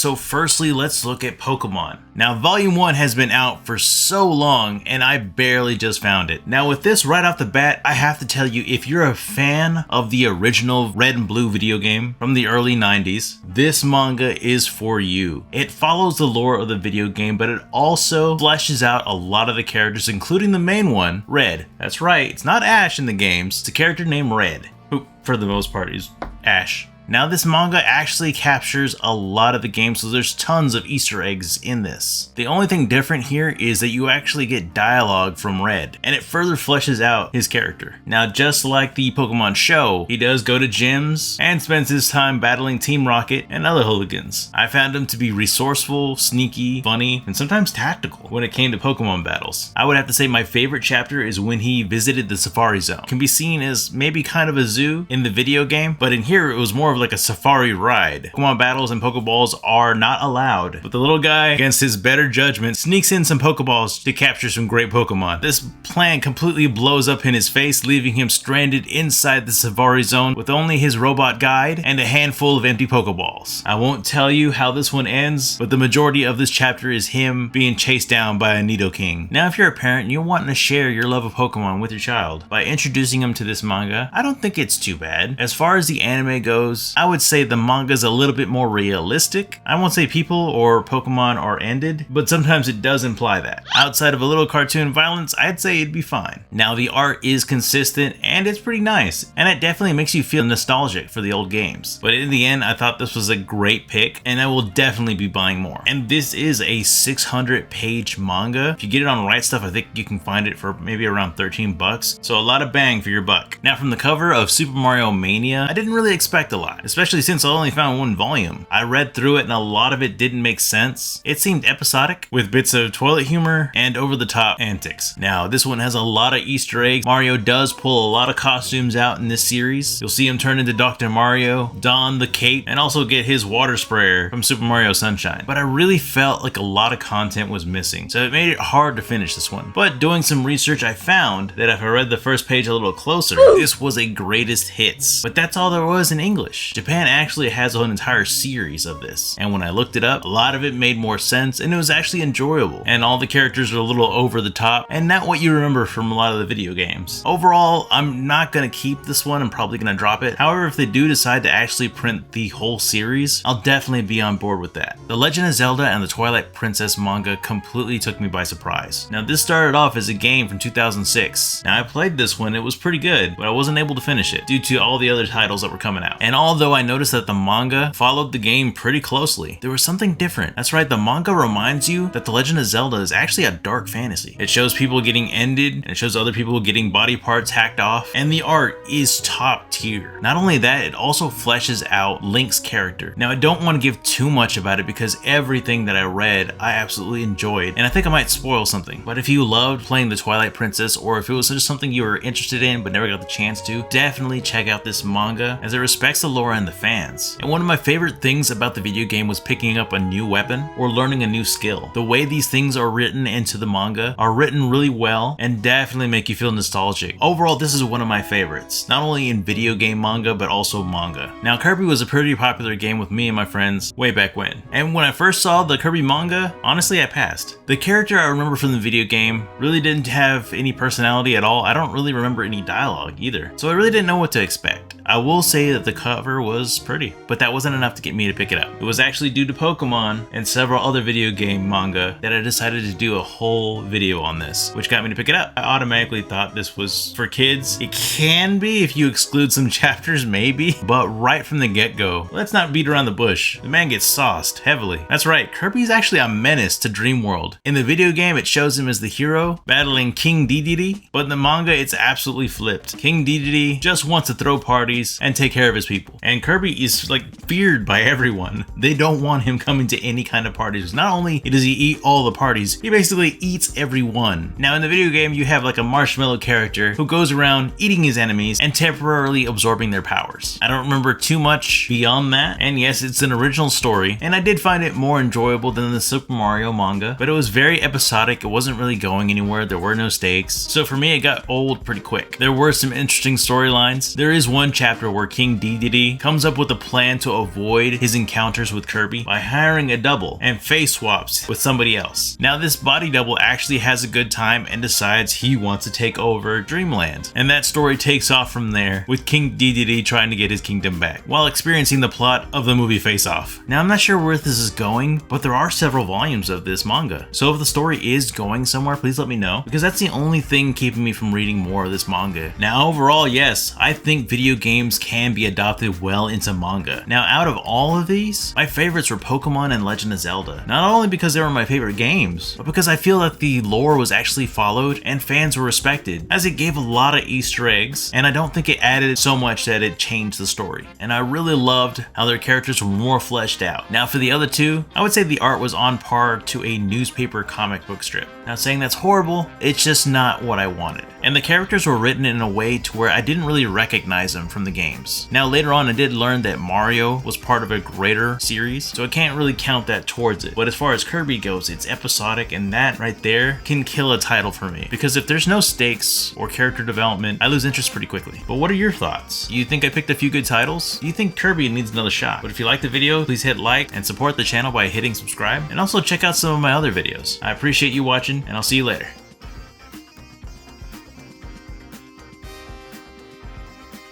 So firstly, let's look at Pokemon. Now, Volume 1 has been out for so long, and I barely just found it. Now, with this right off the bat, I have to tell you, if you're a fan of the original Red and Blue video game from the early 90s, this manga is for you. It follows the lore of the video game, but it also fleshes out a lot of the characters, including the main one, Red. That's right, it's not Ash in the games, it's a character named Red, who, for the most part, is Ash. Now, this manga actually captures a lot of the game, so there's tons of Easter eggs in this. The only thing different here is that you actually get dialogue from Red, and it further fleshes out his character. Now, just like the Pokemon show, he does go to gyms and spends his time battling Team Rocket and other hooligans. I found him to be resourceful, sneaky, funny, and sometimes tactical when it came to Pokemon battles. I would have to say my favorite chapter is when he visited the Safari Zone. It can be seen as maybe kind of a zoo in the video game, but in here it was more of like a safari ride. Pokemon battles and Pokeballs are not allowed, but the little guy, against his better judgment, sneaks in some Pokeballs to capture some great Pokemon. This plan completely blows up in his face, leaving him stranded inside the Safari Zone with only his robot guide and a handful of empty Pokeballs. I won't tell you how this one ends, but the majority of this chapter is him being chased down by a Nidoking. Now, if you're a parent and you're wanting to share your love of Pokemon with your child by introducing him to this manga, I don't think it's too bad. As far as the anime goes, I would say the manga's a little bit more realistic. I won't say people or Pokemon are ended, but sometimes it does imply that. Outside of a little cartoon violence, I'd say it'd be fine. Now, the art is consistent and it's pretty nice, and it definitely makes you feel nostalgic for the old games. But in the end, I thought this was a great pick, and I will definitely be buying more. And this is a 600-page manga. If you get it on Right Stuff, I think you can find it for maybe around 13 bucks. So a lot of bang for your buck. Now, from the cover of Super Mario Mania, I didn't really expect a lot, especially since I only found one volume. I read through it and a lot of it didn't make sense. It seemed episodic, with bits of toilet humor and over-the-top antics. Now, this one has a lot of Easter eggs. Mario does pull a lot of costumes out in this series. You'll see him turn into Dr. Mario, don the cape, and also get his water sprayer from Super Mario Sunshine. But I really felt like a lot of content was missing, so it made it hard to finish this one. But doing some research, I found that if I read the first page a little closer, this was a greatest hits. But that's all there was in English. Japan actually has an entire series of this, and when I looked it up, a lot of it made more sense and it was actually enjoyable, and all the characters are a little over the top and not what you remember from a lot of the video games. Overall, I'm not gonna keep this one, I'm probably gonna drop it. However, if they do decide to actually print the whole series, I'll definitely be on board with that. The Legend of Zelda and the Twilight Princess manga completely took me by surprise. Now, this started off as a game from 2006. Now, I played this one, it was pretty good, but I wasn't able to finish it due to all the other titles that were coming out. And although I noticed that the manga followed the game pretty closely, there was something different. That's right, the manga reminds you that The Legend of Zelda is actually a dark fantasy. It shows people getting ended, and it shows other people getting body parts hacked off, and the art is top tier. Not only that, it also fleshes out Link's character. Now, I don't want to give too much about it because everything that I read, I absolutely enjoyed, and I think I might spoil something. But if you loved playing the Twilight Princess, or if it was just something you were interested in but never got the chance to, definitely check out this manga, as it respects the lore and the fans. And one of my favorite things about the video game was picking up a new weapon or learning a new skill. The way these things are written into the manga are written really well and definitely make you feel nostalgic. Overall, this is one of my favorites, not only in video game manga but also manga. Now, Kirby was a pretty popular game with me and my friends way back when, and when I first saw the Kirby manga, honestly I passed. The character I remember from the video game really didn't have any personality at all. I don't really remember any dialogue either, so I really didn't know what to expect. I will say that the cover was pretty, but that wasn't enough to get me to pick it up. It was actually due to Pokemon and several other video game manga that I decided to do a whole video on this, which got me to pick it up. I automatically thought this was for kids. It can be if you exclude some chapters, maybe, but right from the get-go, let's not beat around the bush. The man gets sauced heavily. That's right, Kirby's actually a menace to Dream World. In the video game, it shows him as the hero battling King Dedede, but in the manga, it's absolutely flipped. King Dedede just wants to throw parties and take care of his people, and Kirby is like feared by everyone. They don't want him coming to any kind of parties. Not only does he eat all the parties, he basically eats everyone. Now, in the video game, you have like a marshmallow character who goes around eating his enemies and temporarily absorbing their powers. I don't remember too much beyond that, and yes, it's an original story, and I did find it more enjoyable than the Super Mario manga, but it was very episodic. It wasn't really going anywhere. There were no stakes, so for me, it got old pretty quick. There were some interesting storylines. There is one chapter where King Dedede Dedede comes up with a plan to avoid his encounters with Kirby by hiring a double and face swaps with somebody else. Now this body double actually has a good time and decides he wants to take over Dreamland, and that story takes off from there with King Dedede trying to get his kingdom back while experiencing the plot of the movie Face Off. Now I'm not sure where this is going, but there are several volumes of this manga, so if the story is going somewhere, please let me know, because that's the only thing keeping me from reading more of this manga. Now overall, yes, I think video games can be adopted well into manga. Now out of all of these, my favorites were Pokemon and Legend of Zelda, not only because they were my favorite games, but because I feel that the lore was actually followed and fans were respected, as it gave a lot of Easter eggs, and I don't think it added so much that it changed the story. And I really loved how their characters were more fleshed out. Now for the other two, I would say the art was on par to a newspaper comic book strip. Not saying that's horrible, it's just not what I wanted. And the characters were written in a way to where I didn't really recognize them from the games. Now later on I did learn that Mario was part of a greater series, so I can't really count that towards it. But as far as Kirby goes, it's episodic, and that right there can kill a title for me. Because if there's no stakes or character development, I lose interest pretty quickly. But what are your thoughts? You think I picked a few good titles? Do you think Kirby needs another shot? But if you like the video, please hit like and support the channel by hitting subscribe, and also check out some of my other videos. I appreciate you watching, and I'll see you later.